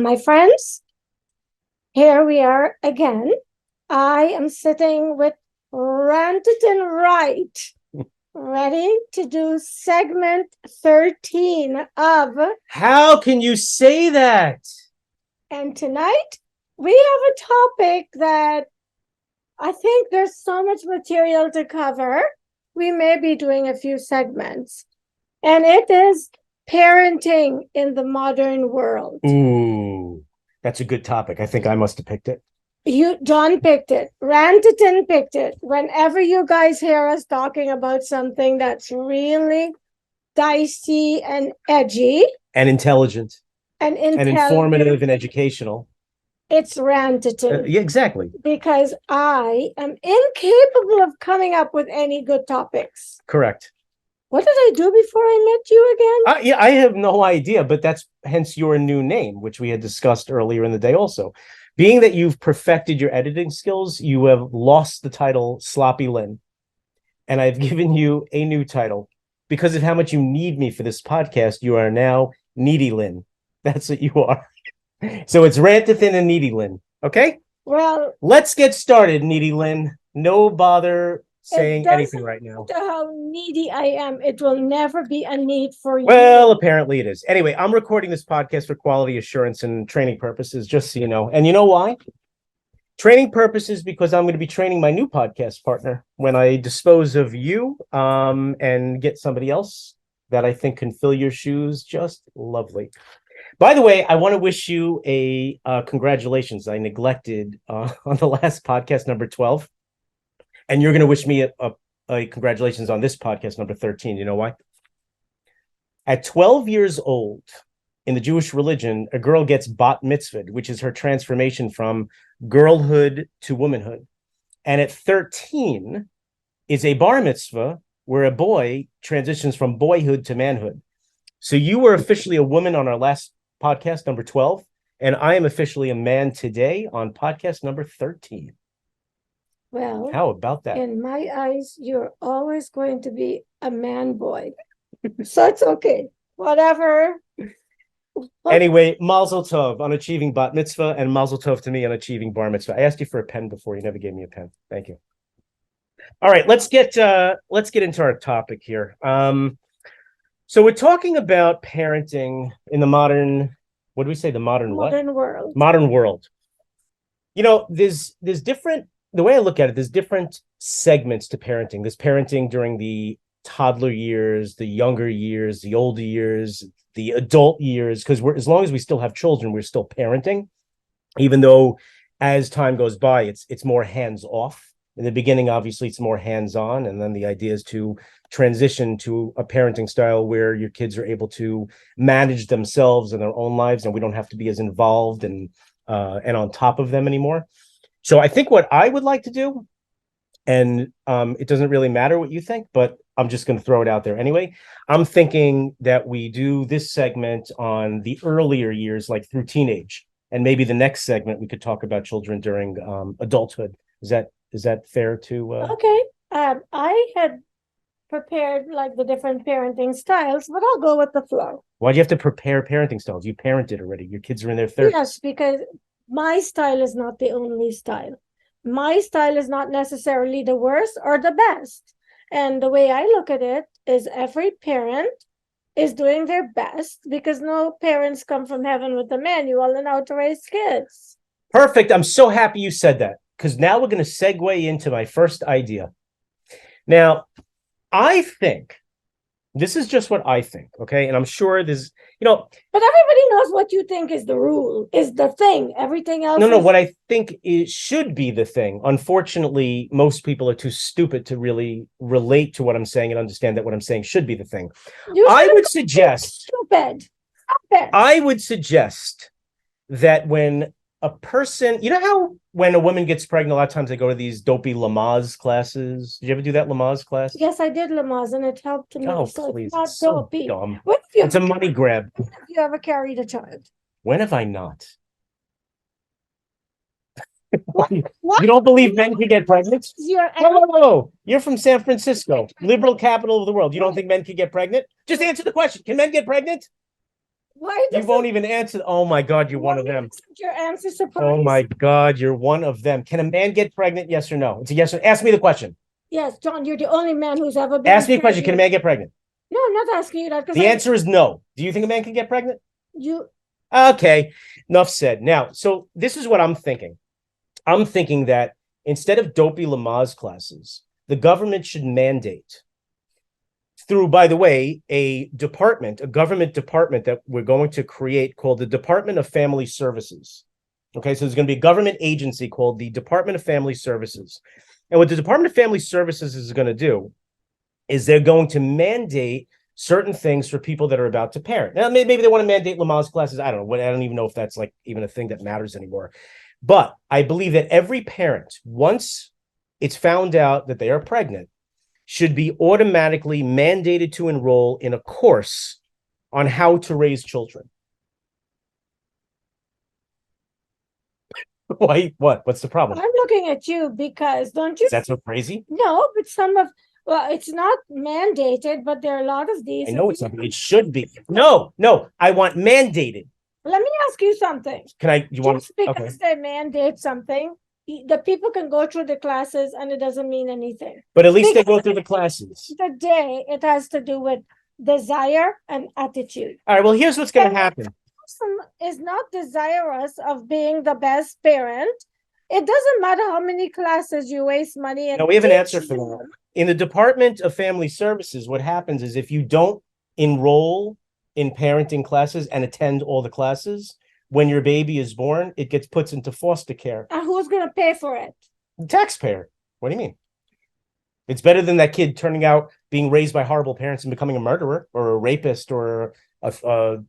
My friends, here we are again. I am sitting with Rantiton Wright, ready to do segment 13 of. How can you say that? And tonight we have a topic that I think there's so much material to cover. We may be doing a few segments, and it is parenting in the modern world. Ooh, that's a good topic. I think I must have picked it. John picked it. Rantiton picked it. Whenever you guys hear us talking about something that's really dicey and edgy And intelligent. and Informative and educational. it's Rantiton. Yeah, exactly. Because I am incapable of coming up with any good topics. Correct. What did I do before I met you again? Yeah, I have no idea, but that's hence your new name, which we had discussed earlier in the day also. Being that you've perfected your editing skills, you have lost the title Sloppy Lynn. And I've given you a new title. Because of how much you need me for this podcast, you are now Needy Lynn. That's what you are. So it's Rantiton and Needy Lynn. Okay? Well, let's get started, Needy Lynn. No bother saying anything right now. No matter how needy I am, it will never be a need for you. Well, apparently it is. Anyway, I'm recording this podcast for quality assurance and training purposes, just so you know. And you know why? Training purposes, because I'm going to be training my new podcast partner when I dispose of you and get somebody else that I think can fill your shoes just lovely. By the way, I want to wish you a congratulations. I neglected on the last podcast, number 12. And you're going to wish me a congratulations on this podcast, number 13. You know why? At 12 years old, in the Jewish religion, a girl gets bat mitzvahed, which is her transformation from girlhood to womanhood. And at 13 is a bar mitzvah, where a boy transitions from boyhood to manhood. So you were officially a woman on our last podcast, number 12, and I am officially a man today on podcast number 13. Well, how about that? In my eyes, you're always going to be a man boy. So it's okay. Whatever. Anyway, mazel tov on achieving bat mitzvah and mazel tov to me on achieving bar mitzvah. I asked you for a pen before. You never gave me a pen. Thank you. All right, let's get into our topic here. So we're talking about parenting in the modern, what do we say? The modern world. Modern world. You know, there's different, the way I look at it, there's different segments to parenting. There's parenting during the toddler years, the younger years, the older years, the adult years, because as long as we still have children, we're still parenting, even though as time goes by, it's more hands-off. In the beginning, obviously, it's more hands-on, and then the idea is to transition to a parenting style where your kids are able to manage themselves and their own lives, and we don't have to be as involved and on top of them anymore. So I think what I would like to do, and it doesn't really matter what you think, but I'm just going to throw it out there anyway. I'm thinking that we do this segment on the earlier years, like through teenage, and maybe the next segment we could talk about children during adulthood. Is that fair to? Okay. I had prepared like the different parenting styles, but I'll go with the flow. Why'd you have to prepare parenting styles? You parented already. Your kids are in their 30s. Yes, because my style is not the only style. My style is not necessarily the worst or the best. And the way I look at it is every parent is doing their best, because no parents come from heaven with a manual and how to raise kids. Perfect. I'm so happy you said that, because now we're going to segue into my first idea. Now, I think, this is just what I think, okay? And I'm sure there's, But everybody knows what you think is the rule, is the thing. Everything else No, what I think should be the thing. Unfortunately, most people are too stupid to really relate to what I'm saying and understand that what I'm saying should be the thing. I would suggest... Stupid. Stop it. I would suggest that when a person, you know how when a woman gets pregnant, a lot of times they go to these dopey Lamaze classes. Did you ever do that Lamaze class? Yes, I did Lamaze, and it helped me. Oh, so please, it's not it's so dopey. dumb. It's a money grab. When have you ever carried a child? When have I not? What? You don't believe men can get pregnant? Whoa. You're from San Francisco, liberal capital of the world. You don't think men can get pregnant? Just answer the question. Can men get pregnant? Why You won't even answer. Oh my God, you're one of them. Your answer surprise. Oh my God, you're one of them. Can a man get pregnant? Yes or no? It's a yes or ask me the question. Yes, John, you're the only man who's ever been. Ask me a question. Can a man get pregnant? No, I'm not asking you that. The answer is no. Do you think a man can get pregnant? You. Okay, enough said. Now, so this is what I'm thinking. I'm thinking that instead of dopey Lamaze classes, the government should mandate through, by the way, a government department that we're going to create called the Department of Family Services. Okay, so there's going to be a government agency called the Department of Family Services. And what the Department of Family Services is going to do is they're going to mandate certain things for people that are about to parent. Now, maybe they want to mandate Lamaze classes. I don't know. I don't even know if that's like even a thing that matters anymore. But I believe that every parent, once it's found out that they are pregnant, should be automatically mandated to enroll in a course on how to raise children. Why? What? What's the problem? I'm looking at you because don't you? Is that so crazy? No, but it's not mandated, but there are a lot of these. I know it's not. It should be. No, I want mandated. Let me ask you something. Can I? You want? Just because they mandate something, the people can go through the classes and it doesn't mean anything. But at least they go through the classes. Today, it has to do with desire and attitude. All right, well, here's what's going to happen. Person is not desirous of being the best parent. It doesn't matter how many classes you waste money. No, we have an answer for that. In the Department of Family Services, what happens is if you don't enroll in parenting classes and attend all the classes, when your baby is born, it gets put into foster care. And who's going to pay for it? The taxpayer. What do you mean? It's better than that kid turning out being raised by horrible parents and becoming a murderer or a rapist or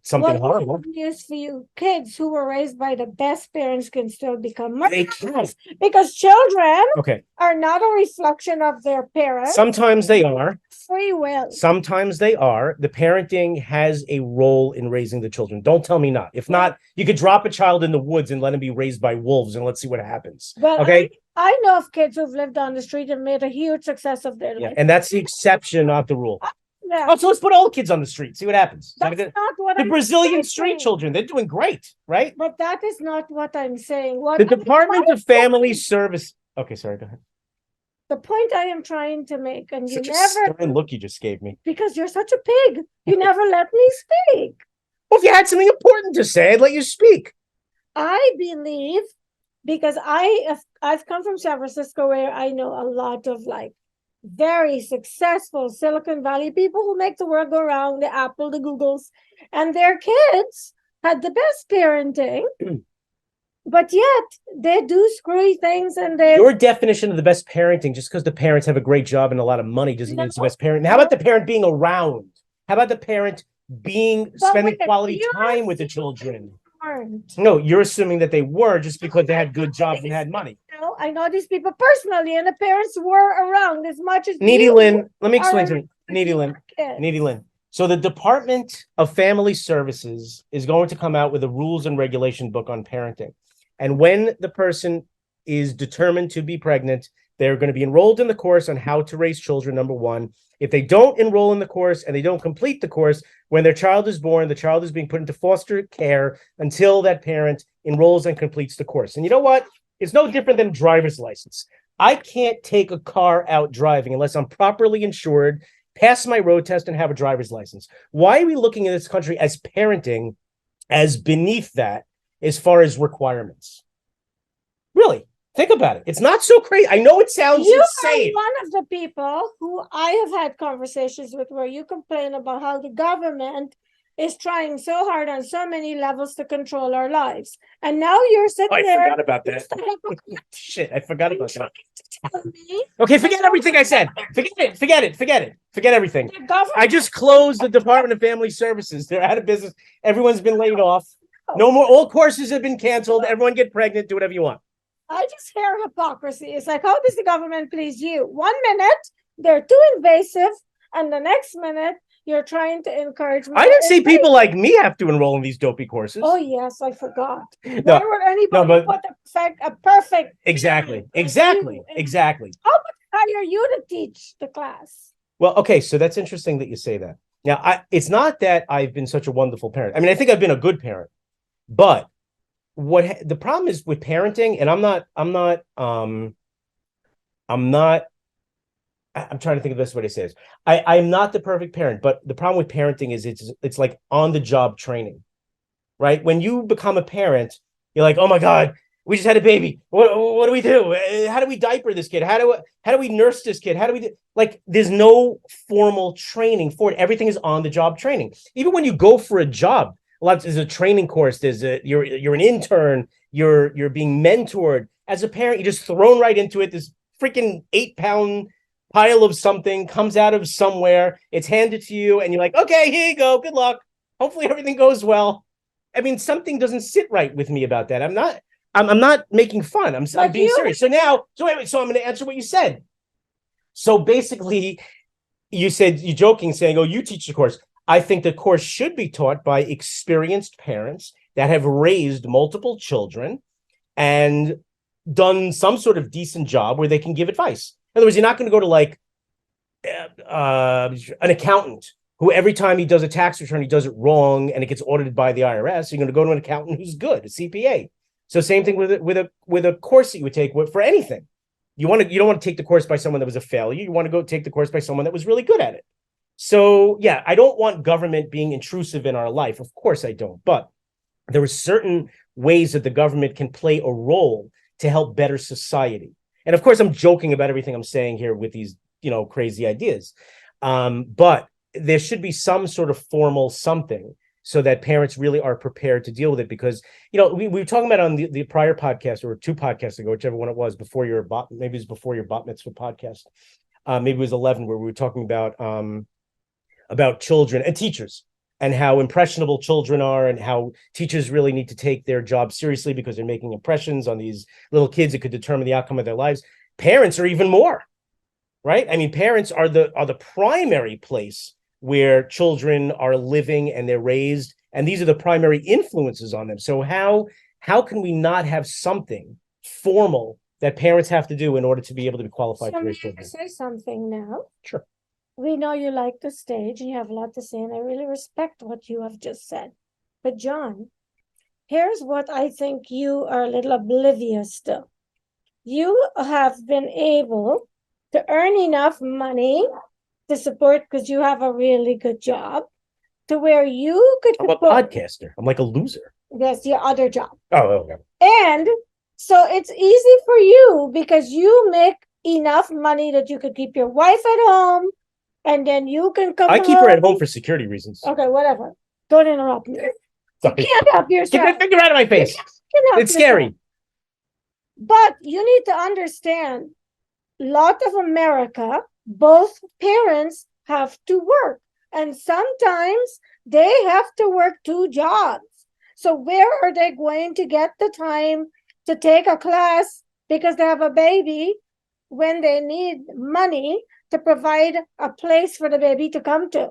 something horrible. Good news for you. Kids who were raised by the best parents can still become They murderers. can. Because children Okay. are not a reflection of their parents. Sometimes they are. Free will. Sometimes they are. The parenting has a role in raising the children. Don't tell me not. If not, you could drop a child in the woods and let him be raised by wolves and let's see what happens. But okay. I know of kids who've lived on the street and made a huge success of their life. And that's the exception, not the rule. Yeah. Oh, so let's put all kids on the street. See what happens. That's not what the I'm Brazilian saying. street children, they're doing great, right? But that is not what I'm saying. The Department of Family Service. Okay, sorry, go ahead. The point I am trying to make, and Such you a never stern look you just gave me. because you're such a pig. You never let me speak. Well, if you had something important to say, I'd let you speak. I believe because I've come from San Francisco where I know a lot of like very successful Silicon Valley people who make the world go round, the Apple, the Googles, and their kids had the best parenting. But yet they do screwy things and they. Your definition of the best parenting, just because the parents have a great job and a lot of money, doesn't mean it's the best parent. How about the parent being around? How about the parent spending quality time with the children? No, you're assuming that they were just because they had good jobs and had money. No, I know these people personally, and the parents were around as much as Jennylyn, let me explain to you. Jennylyn. So the Department of Family Services is going to come out with a rules and regulation book on parenting. And when the person is determined to be pregnant, they're going to be enrolled in the course on how to raise children, number one. If they don't enroll in the course and they don't complete the course, when their child is born, the child is being put into foster care until that parent enrolls and completes the course. And you know what? It's no different than a driver's license. I can't take a car out driving unless I'm properly insured, pass my road test, and have a driver's license. Why are we looking at this country as parenting as beneath that as far as requirements? Really? Think about it. It's not so crazy. I know it sounds insane. You are one of the people who I have had conversations with where you complain about how the government is trying so hard on so many levels to control our lives. And now you're sitting there. I forgot about that. Shit, I forgot about that. Okay, forget everything I said. Forget everything. I just closed the Department of Family Services. They're out of business. Everyone's been laid off. No more. All courses have been canceled. Everyone get pregnant. Do whatever you want. I just hear hypocrisy. It's like, how does the government please you? 1 minute, they're too invasive, and the next minute, you're trying to encourage me. I didn't see people like me have to enroll in these dopey courses. Oh, yes, I forgot. No, Why would anybody put a perfect... Exactly. How much hire you to teach the class? Well, okay, so that's interesting that you say that. Now, it's not that I've been such a wonderful parent. I mean, I think I've been a good parent, but the problem is with parenting, and I'm trying to think of the best way to say this. I'm not the perfect parent, but the problem with parenting is it's like on the job training, right? When you become a parent, you're like, oh my God, we just had a baby. What do we do? How do we diaper this kid? How do we nurse this kid? How do we do? Like, there's no formal training for it. Everything is on the job training. Even when you go for a job, there's a training course. You're an intern. You're being mentored. As a parent, you're just thrown right into it. This freaking 8-pound pile of something comes out of somewhere. It's handed to you, and you're like, okay, here you go. Good luck. Hopefully everything goes well. I mean, something doesn't sit right with me about that. I'm not making fun. I'm being serious. So I'm going to answer what you said. So basically, you're joking, saying, oh, you teach the course. I think the course should be taught by experienced parents that have raised multiple children and done some sort of decent job where they can give advice. In other words, you're not going to go to like an accountant who every time he does a tax return, he does it wrong and it gets audited by the IRS. You're going to go to an accountant who's good, a CPA. So same thing with a course that you would take for anything. You don't want to take the course by someone that was a failure. You want to go take the course by someone that was really good at it. So yeah, I don't want government being intrusive in our life. Of course I don't. But there are certain ways that the government can play a role to help better society. And of course, I'm joking about everything I'm saying here with these, crazy ideas. But there should be some sort of formal something so that parents really are prepared to deal with it. Because, we were talking about on the prior podcast or 2 podcasts ago, whichever one it was, maybe it was before your bat mitzvah podcast. Maybe it was 11, where we were talking about children and teachers and how impressionable children are and how teachers really need to take their job seriously because they're making impressions on these little kids that could determine the outcome of their lives. Parents are even more, right? I mean, parents are the primary place where children are living and they're raised, and these are the primary influences on them. So how can we not have something formal that parents have to do in order to be able to be qualified to raise children? Say something now. Sure. We know you like the stage and you have a lot to say, and I really respect what you have just said. But Jon, here's what I think you are a little oblivious to. You have been able to earn enough money to support, because you have a really good job, to where you could I'm a podcaster. I'm like a loser. That's your other job. Oh, okay. And so it's easy for you because you make enough money that you could keep your wife at home, and then you can come. I keep her at home for security reasons. Okay, whatever. Don't interrupt me. You can't help yourself. Get that finger out of my face. It's scary. But you need to understand, a lot of America, both parents have to work. And sometimes they have to work 2 jobs. So where are they going to get the time to take a class because they have a baby when they need money to provide a place for the baby to come to?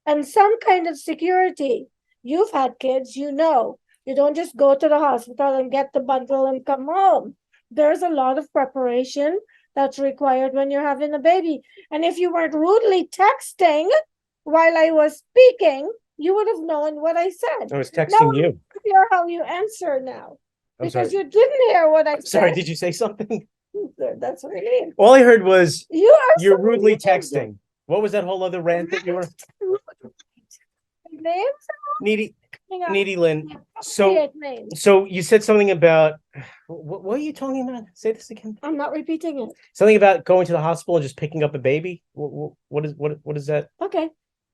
And some kind of security. You've had kids, you don't just go to the hospital and get the bundle and come home. There's a lot of preparation that's required when you're having a baby. And if you weren't rudely texting while I was speaking, you would have known what I said. I was texting you. Hear how you answer now. Because sorry. you didn't hear what I said. Sorry, did you say something? That's what I mean. All I heard was you're so rudely texting. What was that whole other rant that you were? Names? Jennylyn. So you said something about what are you talking about? Say this again. I'm not repeating it. Something about going to the hospital and just picking up a baby. What is that? Okay.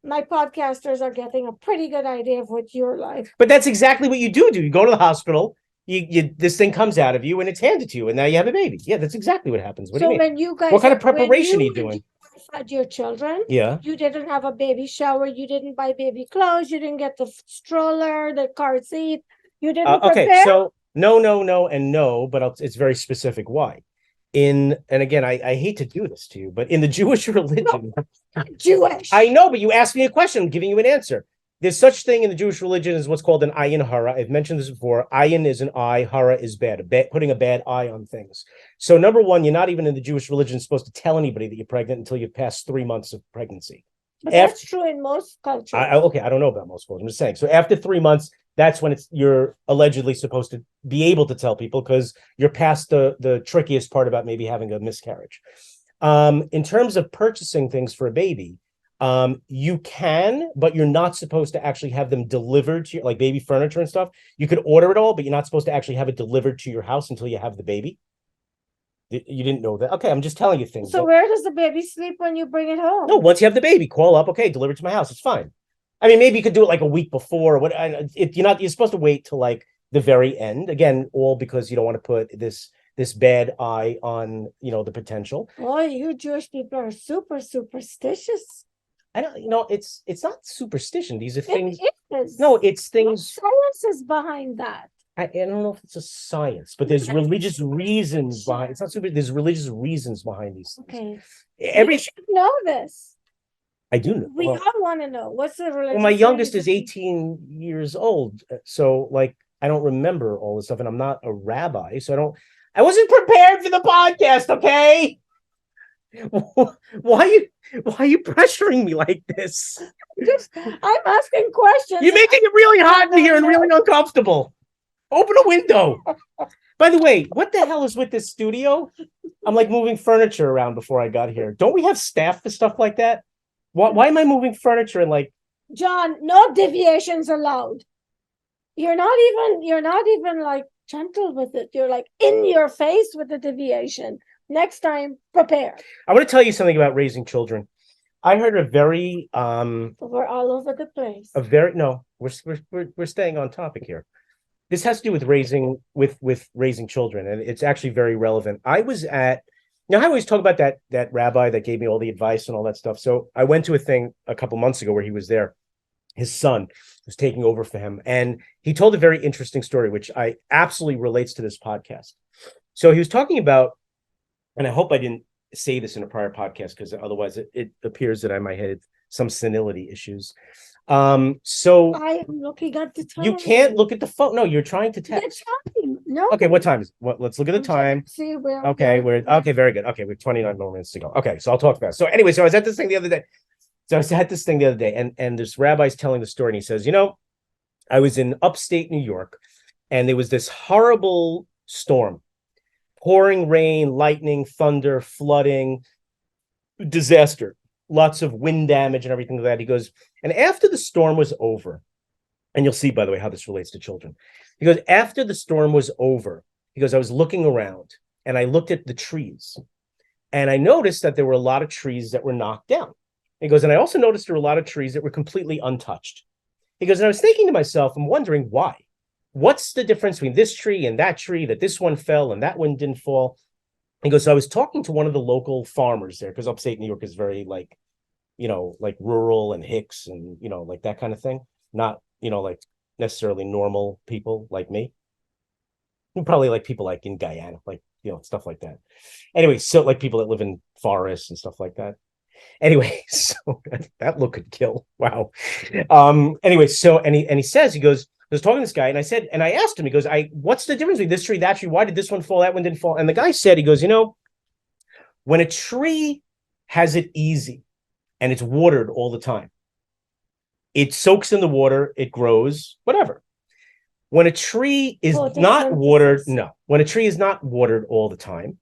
My podcasters are getting a pretty good idea of what you're like. But that's exactly what you do. You go to the hospital, you this thing comes out of you and it's handed to you, and now you have a baby. Yeah, that's exactly what happens. What do you mean? When you guys, what kind of preparation are you doing? Had your children, you didn't have a baby shower, you didn't buy baby clothes, you didn't get the stroller, the car seat, you didn't prepare? So no, but it's very specific why. And again, I hate to do this to you, but in the Jewish religion, Jewish, I know, but you asked me a question, I'm giving you an answer. There's such thing in the Jewish religion as what's called an ayin hara. I've mentioned this before. Ayin is an eye, hara is bad, putting a bad eye on things. So number one, you're not even in the Jewish religion supposed to tell anybody that you're pregnant until you've passed 3 months of pregnancy. But that's true in most cultures. Okay, I don't know about most cultures. I'm just saying. So after 3 months, that's when you're allegedly supposed to be able to tell people, because you're past the trickiest part about maybe having a miscarriage. In terms of purchasing things for a baby, you can, but you're not supposed to actually have them delivered to you, like baby furniture and stuff. You could order it all, but you're not supposed to actually have it delivered to your house until you have the baby. You didn't know that? Okay, I'm just telling you things. So where does the baby sleep when you bring it home? No, once you have the baby, call up. Okay, deliver it to my house. It's fine. I mean, maybe you could do it like a week before. Or what? You're supposed to wait till like the very end. Again, all because you don't want to put this bad eye on the potential. Oh, you Jewish people are super superstitious. I don't. It's not superstition. These are things. It is. No, it's things. Science is behind that. I don't know if it's a science, but there's religious reasons behind. It's not super. There's religious reasons behind these things. Okay. You should know this. I do know. We all want to know. What's the religion? Well, my youngest is 18 years old, so like I don't remember all this stuff, and I'm not a rabbi, so I wasn't prepared for the podcast. Okay, why are you pressuring me like this? I'm asking questions. You're making it really hot in here and really uncomfortable. Open a window. By the way, what the hell is with this studio? I'm like moving furniture around before I got here. Don't we have staff for stuff like that? Why am I moving furniture and like? John, no deviations allowed. You're not even like gentle with it. You're like in your face with the deviation. Next time, prepare. I want to tell you something about raising children. I heard a very we're all over the place. We're staying on topic here. This has to do with raising children, and it's actually very relevant. I was I always talk about that rabbi that gave me all the advice and all that stuff. So I went to a thing a couple months ago where he was there. His son was taking over for him, and he told a very interesting story, which I absolutely relates to this podcast. So he was talking about, and I hope I didn't say this in a prior podcast, because otherwise it appears that I might have some senility issues. So I am looking at the time. You can't look at the phone. No, you're trying to text. The time. No. Okay, what time is it? Let's look at the time. See where. Okay, okay, very good. Okay, we have 29 more minutes to go. Okay, so I'll talk fast. So anyway, I was at this thing the other day. And this rabbi's telling the story, and he says, I was in upstate New York, and there was this horrible storm, pouring rain, lightning, thunder, flooding, disaster. Lots of wind damage and everything like that. He goes, and after the storm was over, and you'll see, by the way, how this relates to children. He goes, after the storm was over, he goes, I was looking around and I looked at the trees, and I noticed that there were a lot of trees that were knocked down. He goes, and I also noticed there were a lot of trees that were completely untouched. He goes, and I was thinking to myself, I'm wondering why. What's the difference between this tree and that tree, that this one fell and that one didn't fall? He goes, so I was talking to one of the local farmers there, because upstate New York is very like rural and hicks and, like that kind of thing. Not, like necessarily normal people like me. Probably like people like in Guyana, like, stuff like that. Anyway, so like people that live in forests and stuff like that. Anyway, so that look could kill. Wow. Anyway, so, and he says, he goes, I was talking to this guy, and I asked him, he goes, what's the difference between this tree, that tree? Why did this one fall? That one didn't fall. And the guy said, he goes, when a tree has it easy and it's watered all the time, it soaks in the water, it grows, whatever. When a tree is not watered, when a tree is not watered all the time,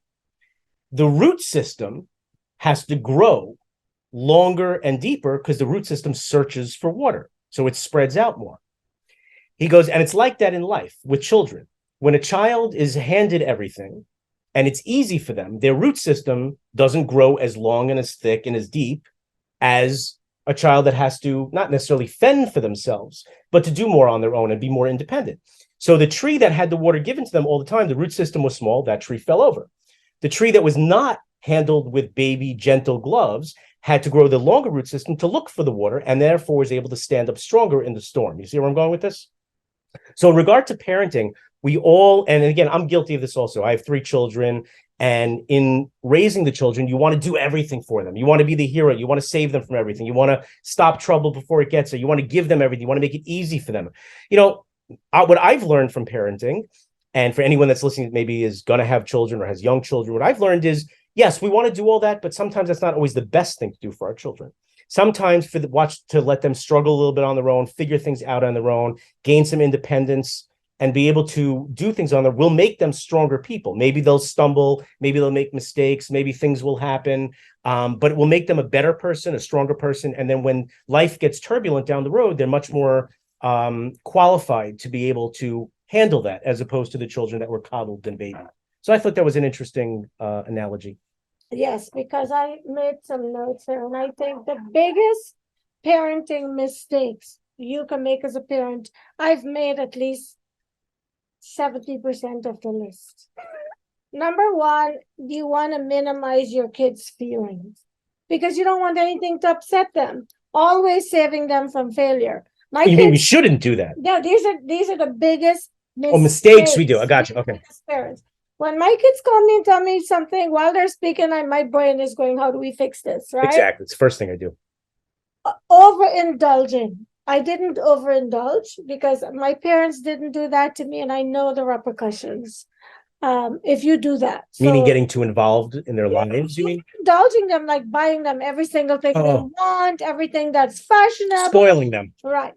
the root system has to grow longer and deeper because the root system searches for water. So it spreads out more. He goes, and it's like that in life with children. When a child is handed everything and it's easy for them, their root system doesn't grow as long and as thick and as deep as a child that has to not necessarily fend for themselves, but to do more on their own and be more independent. So the tree that had the water given to them all the time, the root system was small, that tree fell over. The tree that was not handled with baby gentle gloves had to grow the longer root system to look for the water, and therefore was able to stand up stronger in the storm. You see where I'm going with this? So in regard to parenting, we all, and again, I'm guilty of this also. I have 3 children, and in raising the children, you want to do everything for them. You want to be the hero. You want to save them from everything. You want to stop trouble before it gets there. You want to give them everything. You want to make it easy for them. What I've learned from parenting, and for anyone that's listening that maybe is going to have children or has young children, what I've learned is, yes, we want to do all that, but sometimes that's not always the best thing to do for our children. sometimes to let them struggle a little bit on their own, figure things out on their own, gain some independence, and be able to do things on their will make them stronger people. Maybe they'll stumble, maybe they'll make mistakes, maybe things will happen, but it will make them a better person, a stronger person. And then when life gets turbulent down the road, they're much more qualified to be able to handle that, as opposed to the children that were coddled and babied. So I thought that was an interesting analogy. Yes, because I made some notes here, and I think the biggest parenting mistakes you can make as a parent, I've made at least 70% of the list. Number one, you want to minimize your kids' feelings because you don't want anything to upset them. Always saving them from failure. You mean we shouldn't do that? Yeah, these are the biggest mistakes we do. I got you. Okay. Parents. When my kids call me and tell me something while they're speaking, my brain is going, how do we fix this? Right? Exactly. It's the first thing I do. Overindulging. I didn't overindulge because my parents didn't do that to me, and I know the repercussions if you do that. Meaning getting too involved in their lives, you mean? Indulging them, like buying them every single thing they want, everything that's fashionable. Spoiling them. Right.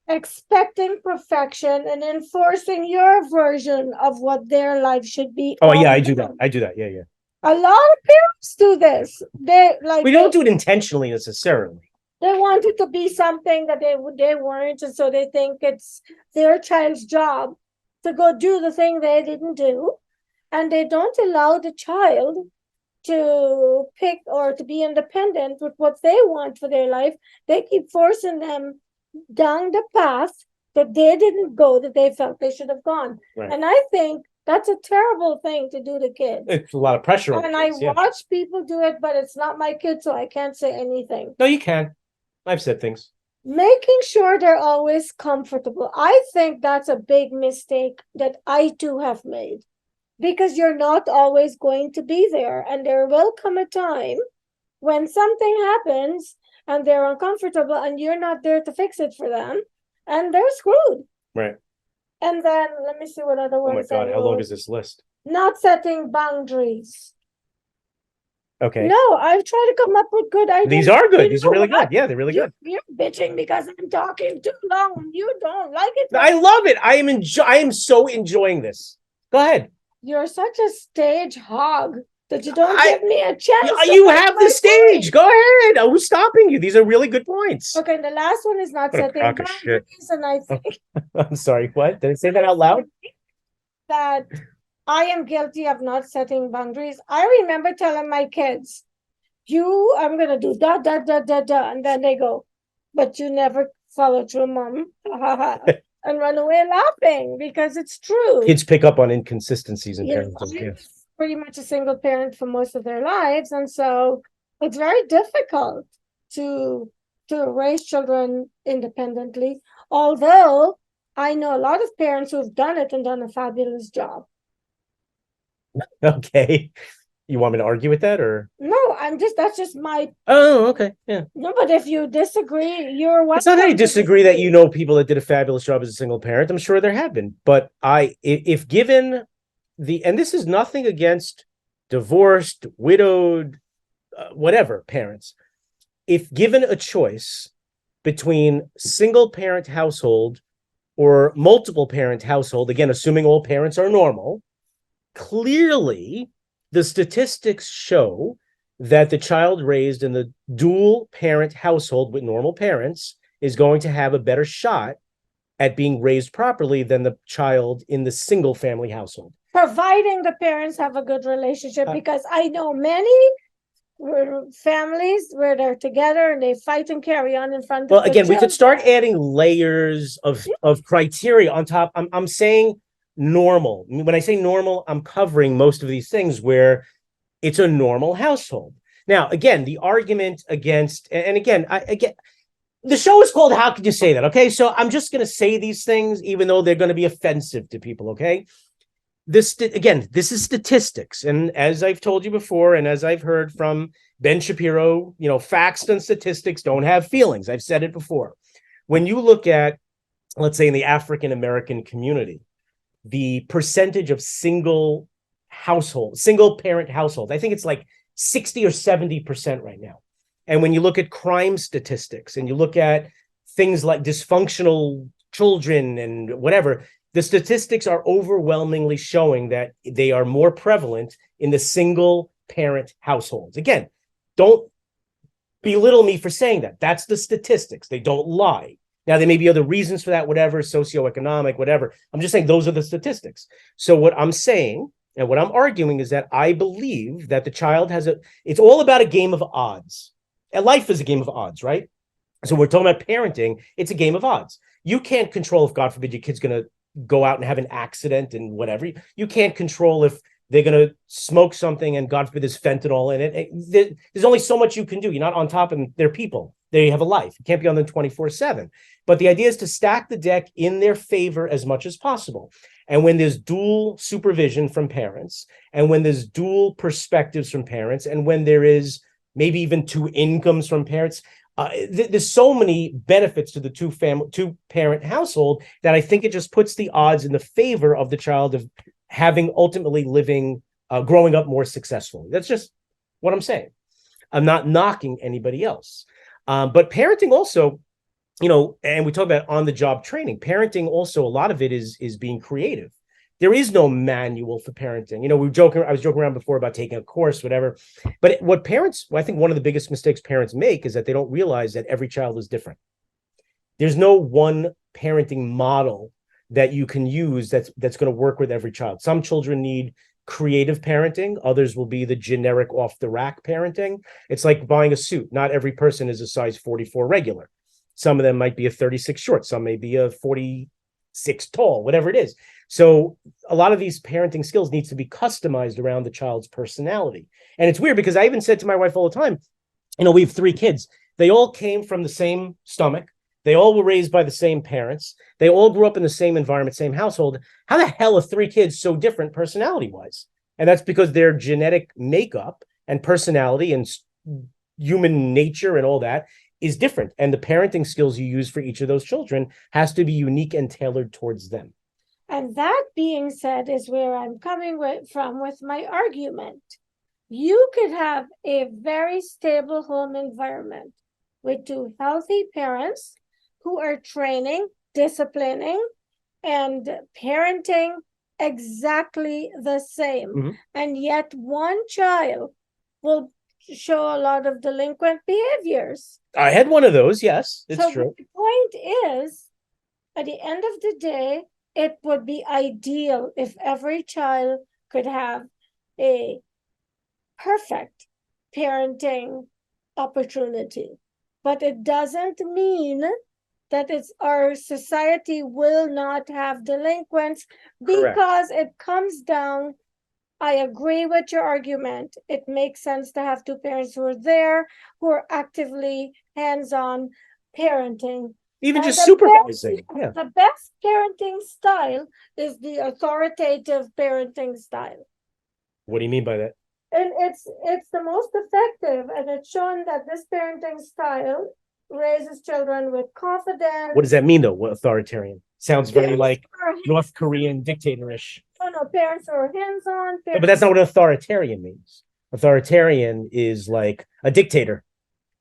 Expecting perfection and enforcing your version of what their life should be. Oh, yeah, I do that. Yeah, yeah. A lot of parents do this. We don't do it intentionally necessarily. They want it to be something that they weren't, and so they think it's their child's job to go do the thing they didn't do, and they don't allow the child to pick or to be independent with what they want for their life. They keep forcing them down the path that they didn't go, that they felt they should have gone. Right. And I think that's a terrible thing to do to kids. It's a lot of pressure on kids. And I watch people do it, but it's not my kid, so I can't say anything. No, you can. I've said things. Making sure they're always comfortable. I think that's a big mistake that I too have made, because you're not always going to be there. And there will come a time when something happens and they're uncomfortable and you're not there to fix it for them, and they're screwed. Right. And then let me see what other words. Oh my God, how long is this list? Not setting boundaries. Okay. No, I've tried to come up with good ideas. These are good. These are really good. Yeah, they're really good. You're bitching because I'm talking too long. You don't like it. I love it. I am so enjoying this. Go ahead. You're such a stage hog that you don't give me a chance. You have the stage. Go ahead. Who's stopping you? These are really good points. Okay, the last one is not setting boundaries, and I think I'm sorry, what? Did I say that out loud? That I am guilty of not setting boundaries. I remember telling my kids, I'm going to do da, da, da, da, da. And then they go, but you never follow through, Mom. And run away laughing because it's true. Kids pick up on inconsistencies in parenting. Pretty much a single parent for most of their lives. And so it's very difficult to raise children independently. Although I know a lot of parents who've done it and done a fabulous job. Okay. You want me to argue with that, or? No, that's just my. Oh, okay. Yeah. No, but if you disagree, you're welcome. It's not that I disagree that you know people that did a fabulous job as a single parent. I'm sure there have been, but if given and this is nothing against divorced, widowed, whatever parents, if given a choice between single parent household or multiple parent household, again, assuming all parents are normal, clearly the statistics show that the child raised in the dual parent household with normal parents is going to have a better shot at being raised properly than the child in the single family household. Providing the parents have a good relationship, because I know many families where they're together and they fight and carry on in front of Well, again, we could start adding layers of criteria on top. I'm saying normal. When I say normal, I'm covering most of these things where it's a normal household. Now, again, the argument against, and again, the show is called How Could You Say That? Okay, so I'm just going to say these things, even though they're going to be offensive to people. Okay, this is statistics, and as I've told you before, and as I've heard from Ben Shapiro, facts and statistics don't have feelings. I've said it before. When you look at, let's say, in the African American community, the percentage of single parent households, I think it's like 60 or 70% right now. And when you look at crime statistics and you look at things like dysfunctional children and whatever, the statistics are overwhelmingly showing that they are more prevalent in the single parent households. Again, don't belittle me for saying that. That's the statistics. They don't lie. Now, there may be other reasons for that, whatever, socioeconomic, whatever. I'm just saying those are the statistics. So what I'm saying and what I'm arguing is that I believe that the child it's all about a game of odds. And life is a game of odds, right? So we're talking about parenting. It's a game of odds. You can't control if, God forbid, your kid's going to go out and have an accident and whatever. You can't control if they're going to smoke something and, God forbid, there's fentanyl in it. There's only so much you can do. You're not on top of them. They're people. They have a life. You can't be on them 24/7. But the idea is to stack the deck in their favor as much as possible. And when there's dual supervision from parents, and when there's dual perspectives from parents, and when there is maybe even two incomes from parents, there's so many benefits to the two parent household that I think it just puts the odds in the favor of the child of having ultimately growing up more successfully. That's just what I'm saying. I'm not knocking anybody else. But parenting also, and we talk about on-the-job training. Parenting also, a lot of it is being creative. There is no manual for parenting. I was joking around before about taking a course, whatever. But I think one of the biggest mistakes parents make is that they don't realize that every child is different. There's no one parenting model that you can use that's going to work with every child. Some children need creative parenting. Others will be the generic off-the-rack parenting. It's like buying a suit. Not every person is a size 44 regular. Some of them might be a 36 short. Some may be a 46 tall, whatever it is. So a lot of these parenting skills needs to be customized around the child's personality. And it's weird because I even said to my wife all the time, we have 3 kids. They all came from the same stomach. They all were raised by the same parents. They all grew up in the same environment, same household. How the hell are 3 kids so different personality-wise? And that's because their genetic makeup and personality and human nature and all that is different. And the parenting skills you use for each of those children has to be unique and tailored towards them. And that being said is where I'm coming from with my argument. You could have a very stable home environment with 2 healthy parents who are training, disciplining, and parenting exactly the same. Mm-hmm. And yet one child will show a lot of delinquent behaviors. I had one of those, yes, it's true. The point is, at the end of the day, it would be ideal if every child could have a perfect parenting opportunity. But it doesn't mean that our society will not have delinquents. Correct. Because it comes down, I agree with your argument. It makes sense to have 2 parents who are there, who are actively hands-on parenting. Even just supervising. The best parenting style is the authoritative parenting style. What do you mean by that? And it's the most effective, and it's shown that this parenting style raises children with confidence. What does that mean, though? What authoritarian? Sounds very like North Korean dictatorish. No, parents are hands-on. No, but that's not what authoritarian means. Authoritarian is like a dictator.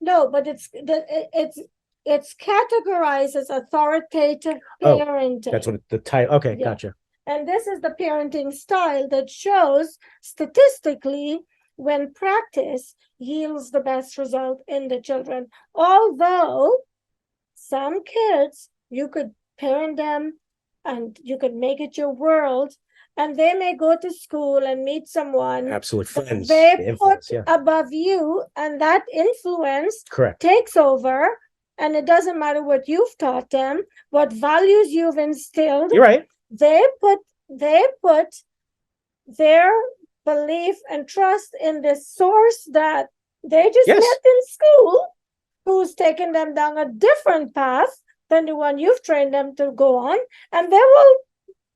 No, but it's categorized as authoritative parenting. That's what the title. Okay, yeah. Gotcha. And this is the parenting style that shows statistically when practice yields the best result in the children. Although some kids, you could parent them and you could make it your world, and they may go to school and meet someone. Absolutely, friends. They put above you, and that influence takes over. And it doesn't matter what you've taught them, what values you've instilled. You're right. They put their belief and trust in the source that they just met in school, who's taken them down a different path than the one you've trained them to go on, and they will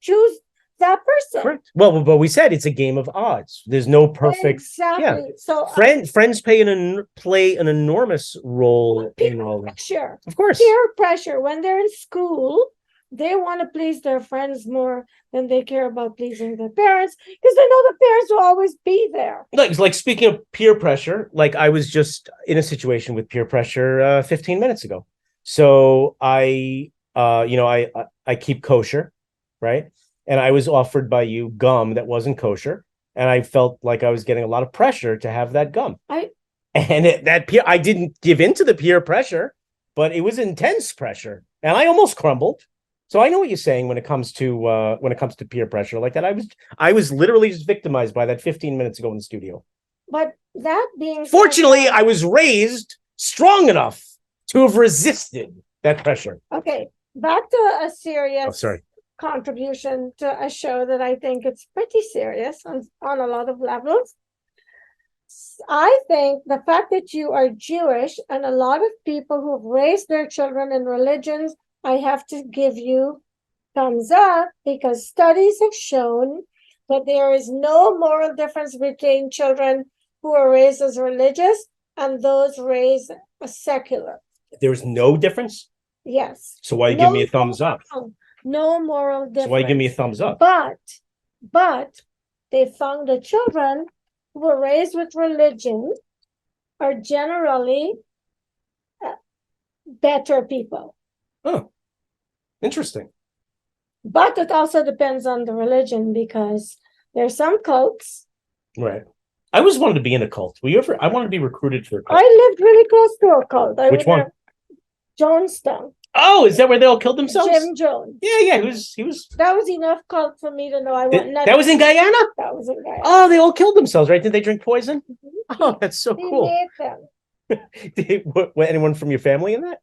choose that person. Correct. Well, but we said it's a game of odds. There's no perfect. Exactly. Yeah. So friends play an enormous role in all that. Pressure. Of course. Peer pressure when they're in school. they want to please their friends more than they care about pleasing their parents because they know the parents will always be there. Like speaking of peer pressure, like I was just in a situation with peer pressure 15 minutes ago. So I keep kosher, right? And I was offered by you gum that wasn't kosher, and I felt like I was getting a lot of pressure to have that gum. I didn't give in to the peer pressure, but it was intense pressure, and I almost crumbled. So I know what you're saying when it comes to peer pressure like that. I was literally just victimized by that 15 minutes ago in the studio. But that being fortunately, I was raised strong enough to have resisted that pressure. Okay, back to a serious contribution to a show that I think it's pretty serious on a lot of levels. I think the fact that you are Jewish and a lot of people who've raised their children in religions, I have to give you thumbs up because studies have shown that there is no moral difference between children who are raised as religious and those raised as secular. There's no difference? Yes. So why give me a thumbs up? No moral difference. So why give me a thumbs up? But they found that children who were raised with religion are generally better people. Oh, interesting. But it also depends on the religion because there's some cults. Right. I always wanted to be in a cult. I wanted to be recruited for a cult. I lived really close to a cult. Which one? Jonestown. Oh, is that where they all killed themselves? Jim Jones. Yeah, he was. That was enough cult for me to know I went nuts. That was in Guyana? That was in Guyana. Oh, they all killed themselves, right? Did they drink poison? Mm-hmm. Oh, that's so cool. Made them. Anyone from your family in that?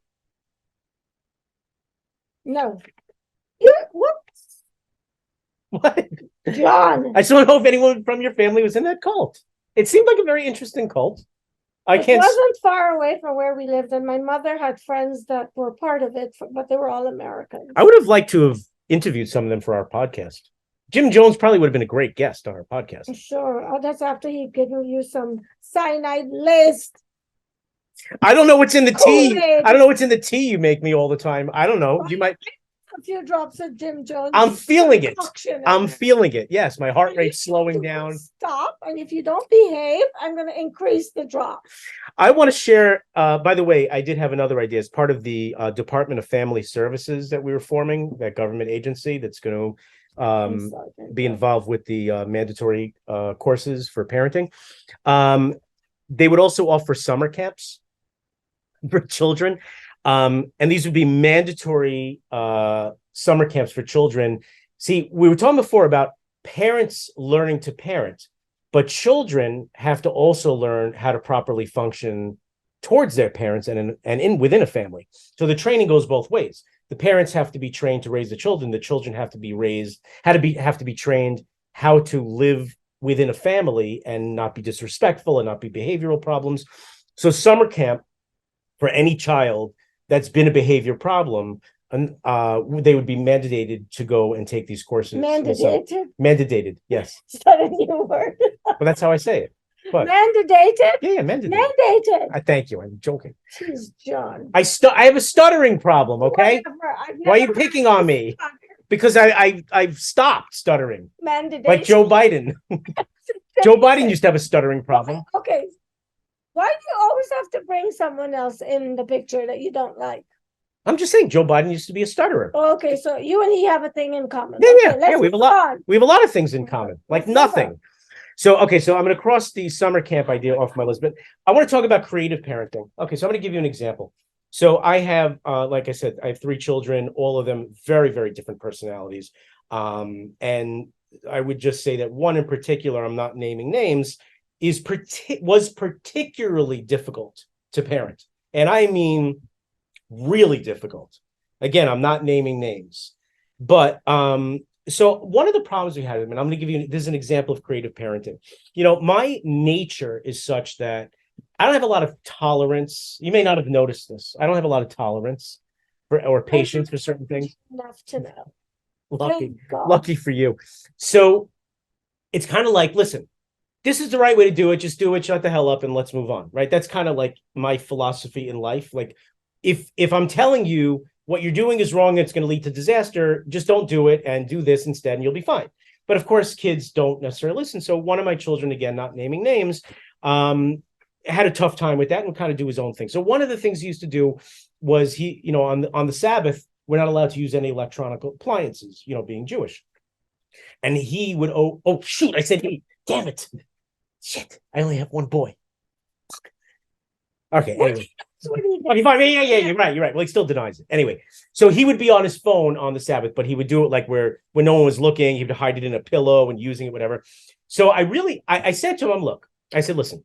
No. What? What? Jon. I just don't know if anyone from your family was in that cult. It seemed like a very interesting cult. It wasn't far away from where we lived, and my mother had friends that were part of it, but they were all Americans. I would have liked to have interviewed some of them for our podcast. Jim Jones probably would have been a great guest on our podcast. Sure. Oh, that's after he'd given you some cyanide list. I don't know what's in the tea. I don't know what's in the tea you make me all the time. I don't know. You might a few drops of Jim Jones. I'm feeling it. I'm feeling it. Yes, my heart rate's slowing down. Stop. And if you don't behave, I'm going to increase the drop. I want to share, by the way, I did have another idea as part of the Department of Family Services that we were forming, that government agency that's going to be involved with the mandatory courses for parenting. They would also offer summer camps for children. And these would be mandatory summer camps for children. See, we were talking before about parents learning to parent, but children have to also learn how to properly function towards their parents and within a family. So the training goes both ways. The parents have to be trained to raise the children. The children have to be trained how to live within a family and not be disrespectful and not be behavioral problems. So summer camp for any child that's been a behavior problem, and they would be mandated to go and take these courses. Mandated, yes. Is that a new word? Well, that's how I say it. But mandated? Yeah, mandated. Mandated. I thank you. I'm joking. Jeez, Jon. I have a stuttering problem, okay? Why are you picking on me? Because I've stopped stuttering. Mandated. Like Joe Biden. Joe Biden used to have a stuttering problem. Okay. Why do you always have to bring someone else in the picture that you don't like? I'm just saying Joe Biden used to be a stutterer. Okay, so you and he have a thing in common. Yeah, we have a lot. We have a lot of things in common, like nothing. So I'm going to cross the summer camp idea off my list, but I want to talk about creative parenting. Okay, so I'm going to give you an example. So I have, like I said, I have 3 children, all of them very, very different personalities. And I would just say that one in particular, I'm not naming names, was particularly difficult to parent. And I mean, really difficult. Again, I'm not naming names, but so one of the problems we had, and I'm going to give you, this is an example of creative parenting. You know, my nature is such that I don't have a lot of tolerance. You may not have noticed this. I don't have a lot of tolerance or patience for certain things. Enough to know. Lucky for you. So it's kind of like, listen, this is the right way to do it. Just do it, shut the hell up, and let's move on, right? That's kind of like my philosophy in life. Like, if I'm telling you what you're doing is wrong. It's going to lead to disaster. Just don't do it and do this instead, and you'll be fine. But of course, kids don't necessarily listen. So one of my children, again, not naming names, had a tough time with that and would kind of do his own thing. So one of the things he used to do was on the Sabbath, we're not allowed to use any electronic appliances, being Jewish. And he would, oh shoot, I said, hey, damn it. Shit, I only have one boy. Okay, anyway. Okay, fine. Yeah, you're right. Well, he still denies it. Anyway, so he would be on his phone on the Sabbath, but he would do it like when no one was looking, he would hide it in a pillow and using it, whatever. So I said to him, look, I said, listen,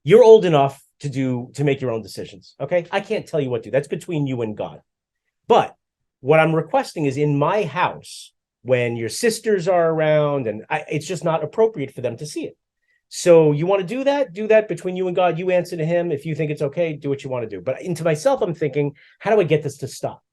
you're old enough to make your own decisions. Okay. I can't tell you what to do. That's between you and God. But what I'm requesting is in my house, when your sisters are around, and it's just not appropriate for them to see it. So you want to do that between you and God. You answer to him. If you think it's okay, do what you want to do. But into myself, I'm thinking, how do I get this to stop?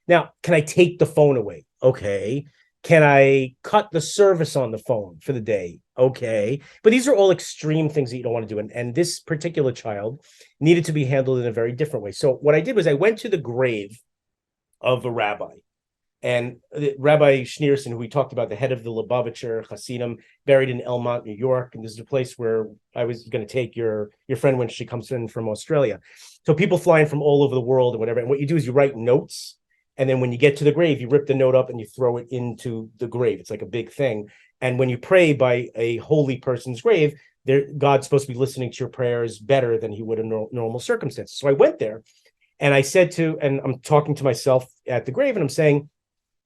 Now, can I take the phone away? Okay. Can I cut the service on the phone for the day? Okay. But these are all extreme things that you don't want to do. And this particular child needed to be handled in a very different way. So what I did was I went to the grave of a rabbi. And Rabbi Schneerson, who we talked about, the head of the Lubavitcher Hasidim, buried in Elmont, New York. And this is a place where I was going to take your friend when she comes in from Australia. So people flying from all over the world and whatever. And what you do is you write notes. And then when you get to the grave, you rip the note up and you throw it into the grave. It's like a big thing. And when you pray by a holy person's grave, God's supposed to be listening to your prayers better than he would in normal circumstances. So I went there and I said and I'm talking to myself at the grave and I'm saying,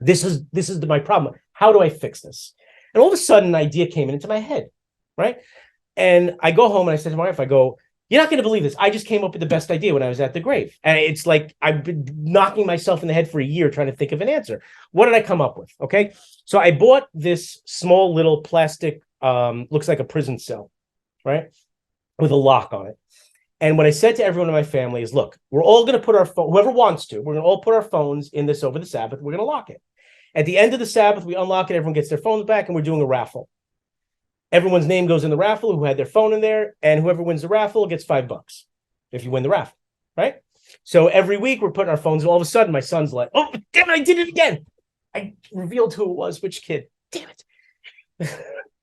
this is my problem. How do I fix this? And all of a sudden, an idea came into my head, right? And I go home and I said to my wife, I go, you're not going to believe this. I just came up with the best idea when I was at the grave. And it's like I've been knocking myself in the head for a year trying to think of an answer. What did I come up with? Okay. So I bought this small little plastic, looks like a prison cell, right? With a lock on it. And what I said to everyone in my family is, look, we're all going to put our phone, whoever wants to, we're going to all put our phones in this over the Sabbath. We're going to lock it. At the end of the Sabbath, we unlock it. Everyone gets their phones back and we're doing a raffle. Everyone's name goes in the raffle who had their phone in there, and whoever wins the raffle gets $5 if you win the raffle, right? So every week we're putting our phones, and all of a sudden my son's like, oh, damn it, I did it again. I revealed who it was, which kid. Damn it.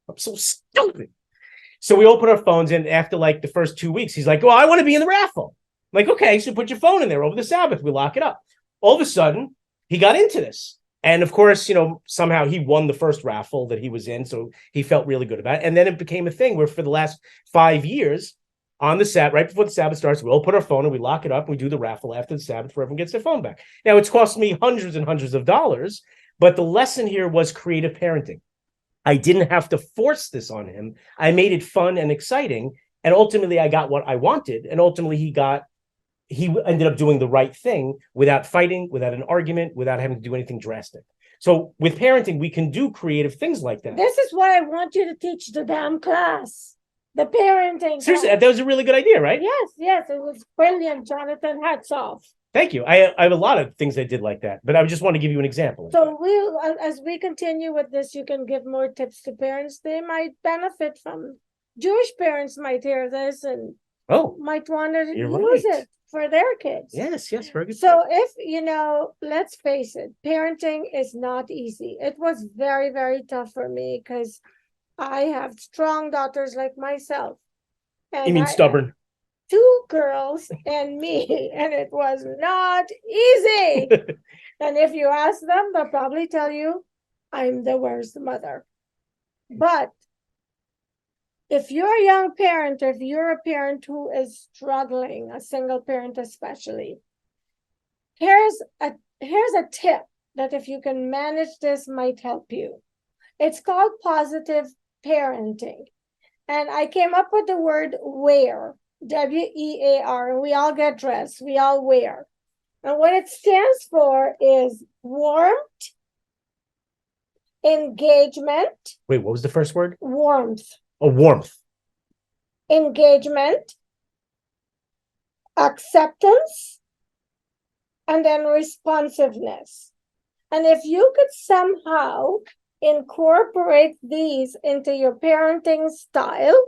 I'm so stupid. So we all put our phones in. After like the first 2 weeks, he's like, well, I want to be in the raffle. I'm like, okay, so put your phone in there over the Sabbath. We lock it up. All of a sudden, he got into this. And of course, somehow he won the first raffle that he was in. So he felt really good about it. And then it became a thing where for the last 5 years on the Sabbath, right before the Sabbath starts, we all put our phone and we lock it up and we do the raffle after the Sabbath where everyone gets their phone back. Now, it's cost me hundreds and hundreds of dollars, but the lesson here was creative parenting. I didn't have to force this on him. I made it fun and exciting. And ultimately, I got what I wanted. And ultimately, he ended up doing the right thing without fighting, without an argument, without having to do anything drastic. So with parenting, we can do creative things like that. This is why I want you to teach the damn class, the parenting Seriously, class. that was a really good idea, right? Yes, it was brilliant, Jonathan. Hats off. Thank you. I have a lot of things I did like that, but I just want to give you an example. So as we continue with this, you can give more tips to parents. They might benefit from. Jewish parents might hear this and might want to use it for their kids. Yes, very good. So if, let's face it, parenting is not easy. It was very, very tough for me because I have strong daughters like myself. And you mean stubborn? 2 girls and me, and it was not easy. And if you ask them, they'll probably tell you I'm the worst mother. But if you're a young parent, or if you're a parent who is struggling, a single parent especially, here's a tip that if you can manage this might help you. It's called positive parenting. And I came up with the word wear, W-E-A-R, and we all get dressed, we all wear. And what it stands for is warmth, engagement. Wait, what was the first word? Warmth. Oh, warmth. Engagement, acceptance, and then responsiveness. And if you could somehow incorporate these into your parenting style,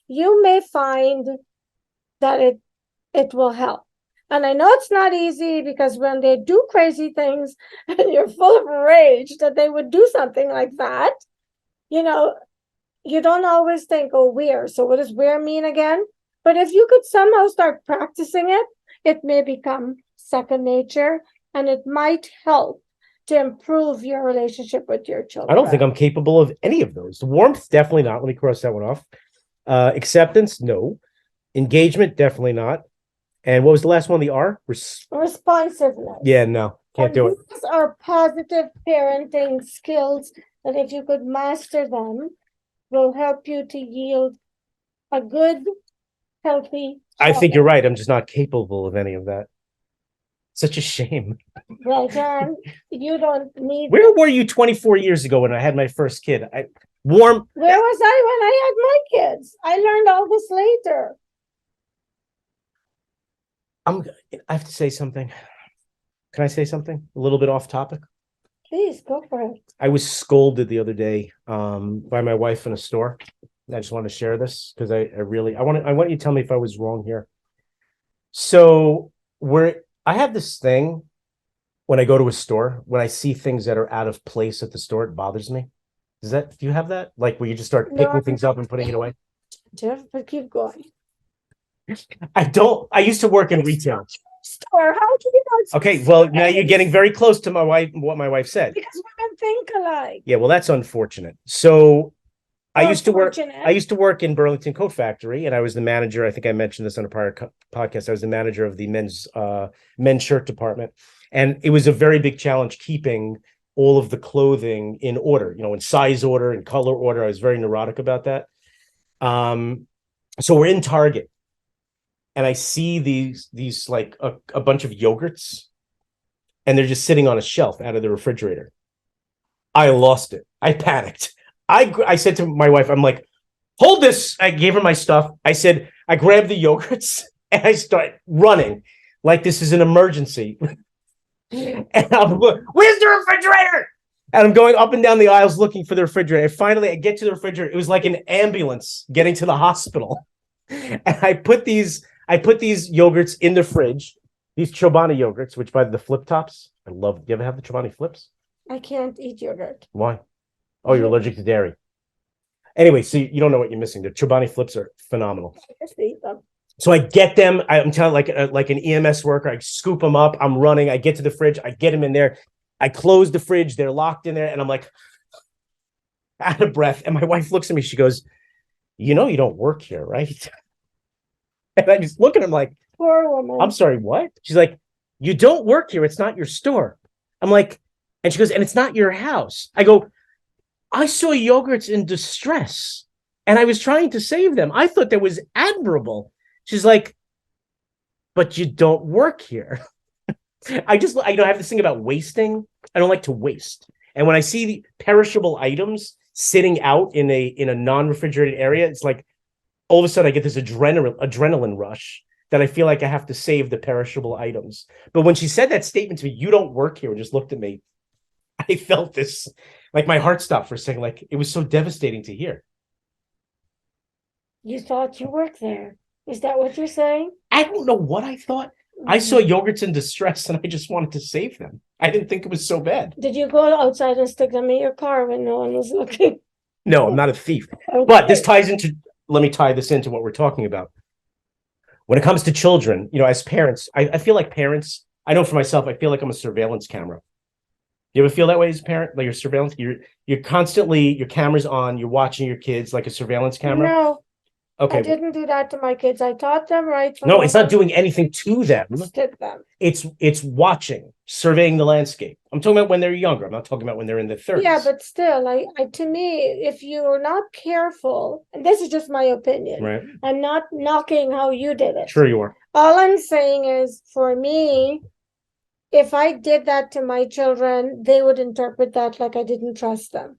you may find that it will help. And I know it's not easy because when they do crazy things and you're full of rage that they would do something like that, you know, you don't always think, oh, we're. So what does we're mean again? But if you could somehow start practicing it, it may become second nature and it might help to improve your relationship with your children. I don't think I'm capable of any of those. Warmth, definitely not. Let me cross that one off. Acceptance, no. Engagement, definitely not. And what was the last one? The R? Responsiveness. Yeah, no, can't do it. These are positive parenting skills that if you could master them, will help you to yield a good, healthy I think you're right. I'm just not capable of any of that. Such a shame. Well, John, you don't need. Where were you 24 years ago when I had my first kid? Where was I when I had my kids? I learned all this later. I have to say something. Can I say something? A little bit off topic? Please, go for it. I was scolded the other day by my wife in a store. I just want to share this because I want you to tell me if I was wrong here. So I have this thing when I go to a store, when I see things that are out of place at the store, it bothers me. Do you have that? Like where you just start picking things up and putting it away? Jeff, but keep going. I used to work in retail. Store, how do you know? Okay, well, now you're getting very close to what my wife said. Because women think alike. Yeah, well, that's unfortunate. So I used to work in Burlington Coat Factory, and I was the manager. I think I mentioned this on a prior podcast. I was the manager of the men's shirt department, and it was a very big challenge keeping all of the clothing in order, in size order and color order. I was very neurotic about that. So we're in Target, and I see these like a bunch of yogurts, and they're just sitting on a shelf out of the refrigerator. I lost it. I panicked. I said to my wife, I'm like, hold this. I gave her my stuff. I said, I grabbed the yogurts and I start running like this is an emergency. And I'm going, where's the refrigerator? And I'm going up and down the aisles looking for the refrigerator. And finally, I get to the refrigerator. It was like an ambulance getting to the hospital. And I put these yogurts in the fridge, these Chobani yogurts, which by the flip tops, I love. Do you ever have the Chobani flips? I can't eat yogurt. Why? Oh, you're allergic to dairy. Anyway, so you don't know what you're missing. The Chobani flips are phenomenal. So I get them. I'm telling like an EMS worker. I scoop them up. I'm running. I get to the fridge. I get them in there. I close the fridge. They're locked in there. And I'm like out of breath. And my wife looks at me. She goes, you don't work here, right? And I just look at him like, poor woman. I'm sorry, what? She's like, you don't work here. It's not your store. I'm like, and she goes, and it's not your house. I go, I saw yogurts in distress and I was trying to save them. I thought that was admirable. She's like, but you don't work here. I have this thing about wasting. I don't like to waste. And when I see the perishable items sitting out in a non-refrigerated area, it's like all of a sudden I get this adrenaline rush that I feel like I have to save the perishable items. But when she said that statement to me, you don't work here, and just looked at me, I felt this, like my heart stopped for a second. Like it was so devastating to hear. You thought you worked there. Is that what you're saying? I don't know what I thought. I saw yogurts in distress and I just wanted to save them. I didn't think it was so bad. Did you go outside and stick them in your car when no one was looking? No, I'm not a thief. Okay. But let me tie this into what we're talking about. When it comes to children, as parents, I feel like parents, I know for myself, I feel like I'm a surveillance camera. You ever feel that way as a parent? Like you're surveillance, you're constantly, your camera's on, you're watching your kids like a surveillance camera? No. Okay. I didn't do that to my kids. I taught them right. No, it's not doing anything to them. Them. It's watching, surveying the landscape. I'm talking about when they're younger. I'm not talking about when they're in their 30s. Yeah, but still, to me, if you're not careful, and this is just my opinion, right? I'm not knocking how you did it. Sure you are. All I'm saying is, for me, if I did that to my children, they would interpret that like I didn't trust them.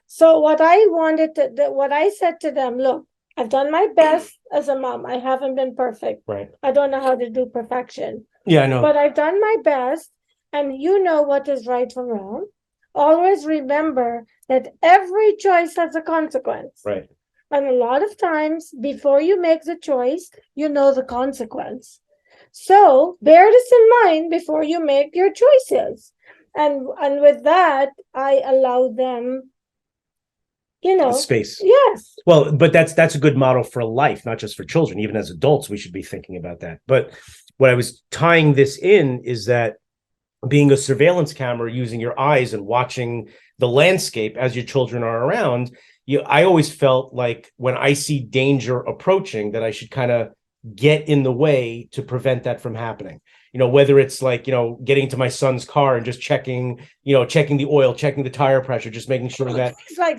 So what I said to them, look, I've done my best as a mom. I haven't been perfect. Right. I don't know how to do perfection. Yeah, I know. But I've done my best, and you know what is right from wrong. Always remember that every choice has a consequence. Right. And a lot of times, before you make the choice, you know the consequence. So bear this in mind before you make your choices. And with that, I allow them, Space. yes. Well, but that's a good model for life, not just for children. Even as adults, we should be thinking about that. But what I was tying this in is that being a surveillance camera, using your eyes and watching the landscape as your children are around, I always felt like when I see danger approaching, that I should kind of get in the way to prevent that from happening. Whether it's like, getting to my son's car and just checking the oil, checking the tire pressure, just making sure that it's like,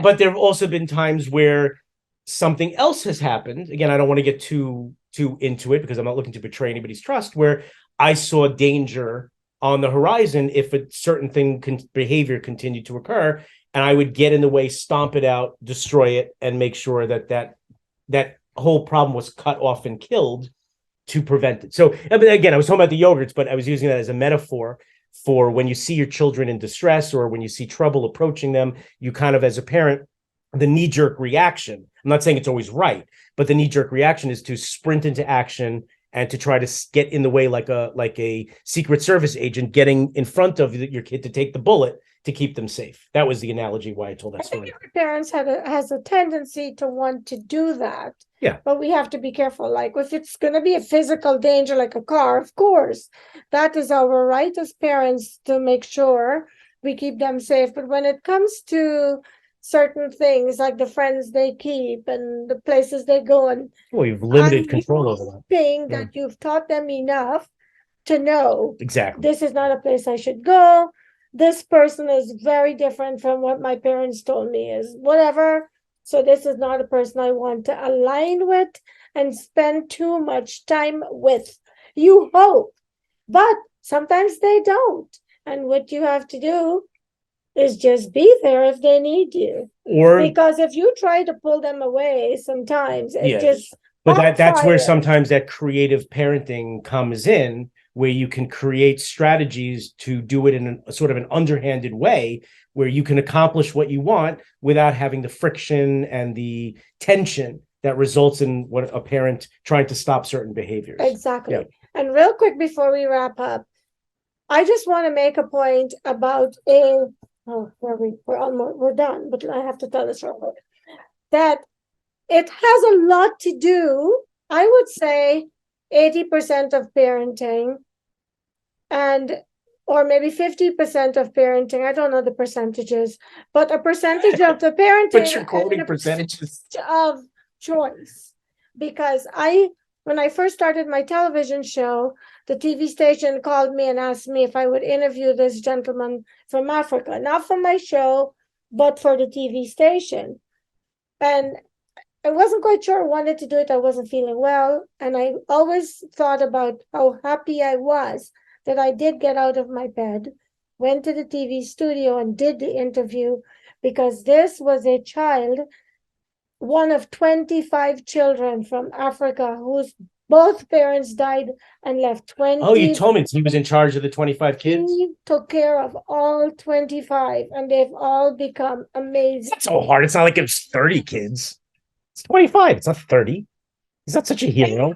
but there have also been times where something else has happened. Again, I don't want to get too into it because I'm not looking to betray anybody's trust, where I saw danger on the horizon if a certain behavior continued to occur, and I would get in the way, stomp it out, destroy it, and make sure that whole problem was cut off and killed to prevent it. So again, I was talking about the yogurts, but I was using that as a metaphor for when you see your children in distress or when you see trouble approaching them, you kind of, as a parent, the knee-jerk reaction, I'm not saying it's always right, but the knee-jerk reaction is to sprint into action and to try to get in the way like a Secret Service agent getting in front of your kid to take the bullet to keep them safe. That was the analogy why I told that story. I think every parents has a tendency to want to do that. Yeah. But we have to be careful. Like if it's going to be a physical danger, like a car, of course, that is our right as parents to make sure we keep them safe. But when it comes to certain things like the friends they keep and the places they go, and you've limited control over that. Being that you've taught them enough to know exactly this is not a place I should go. This person is very different from what my parents told me is whatever. So this is not a person I want to align with and spend too much time with. You hope, but sometimes they don't. And what you have to do is just be there if they need you. Because if you try to pull them away, sometimes it just. But that's where sometimes that creative parenting comes in, where you can create strategies to do it in a sort of an underhanded way, where you can accomplish what you want without having the friction and the tension that results in what a parent trying to stop certain behaviors. Exactly. Yeah. And real quick before we wrap up, I just want to make a point about we're done, but I have to tell this real quick. That it has a lot to do, I would say 80% of parenting or maybe 50% of parenting. I don't know the percentages, but a percentage of the parenting. But you're quoting percentages of choice. Because when I first started my television show, the TV station called me and asked me if I would interview this gentleman from Africa, not for my show, but for the TV station. And I wasn't quite sure I wanted to do it. I wasn't feeling well. And I always thought about how happy I was that I did get out of my bed, went to the TV studio and did the interview, because this was a child, one of 25 children from Africa whose both parents died and left 20. Oh, you told me he was in charge of the 25 kids? He took care of all 25 and they've all become amazing. That's so hard. It's not like it was 30 kids. It's 25. It's not 30. He's not such a hero.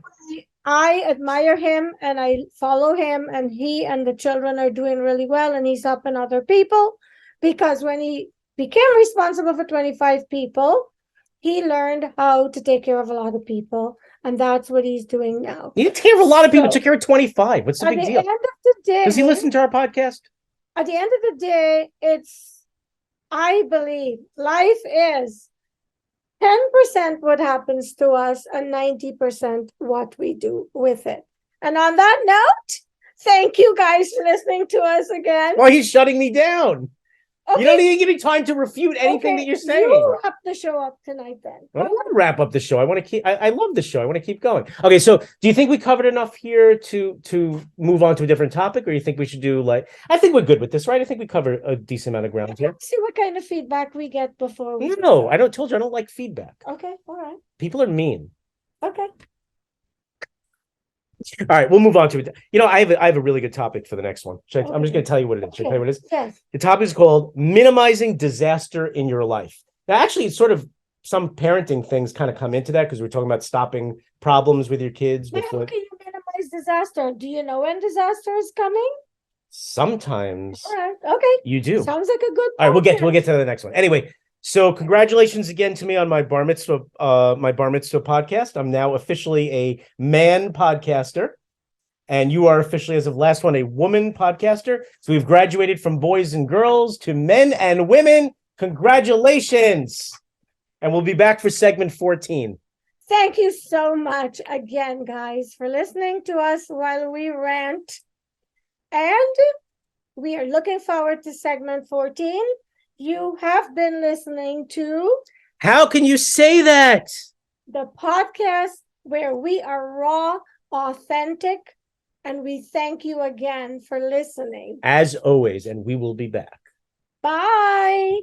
I admire him and I follow him, and he and the children are doing really well, and he's helping other people, because when he became responsible for 25 people, he learned how to take care of a lot of people, and that's what he's doing now. He took care of a lot of people. Took care of 25. What's the big deal? At the end of the day, does he listen to our podcast? At the end of the day, I believe life is 10% what happens to us and 90% what we do with it. And on that note, thank you guys for listening to us again. Well, he's shutting me down. Okay. You don't even give me time to refute anything that you're saying. You wrap the show up tonight then. I don't want to wrap up the show. I want to keep. I love the show. I want to keep going. Okay, so do you think we covered enough here to move on to a different topic, or you think we should do I think we're good with this, right? I think we covered a decent amount of ground here. See what kind of feedback we get before we. No, I told you I don't like feedback. Okay, all right. People are mean. Okay. All right, we'll move on to it. I have a really good topic for the next one. I'm just going to tell you what it is. Should I tell you what it is? Yes. The topic is called minimizing disaster in your life. Now, actually, it's sort of some parenting things kind of come into that, because we're talking about stopping problems with your kids. How can you disaster. Do you know when disaster is coming? Sometimes All right. Okay. you do. Sounds like a good All right, we'll get podcast. to the next one. Anyway, so congratulations again to me on my bar mitzvah podcast. I'm now officially a man podcaster, and you are officially, as of last one, a woman podcaster. So we've graduated from boys and girls to men and women. Congratulations. And we'll be back for segment 14. Thank you so much again, guys, for listening to us while we rant. And we are looking forward to segment 14. You have been listening to How Can You Say That? The podcast where we are raw, authentic, and we thank you again for listening. As always, and we will be back. Bye.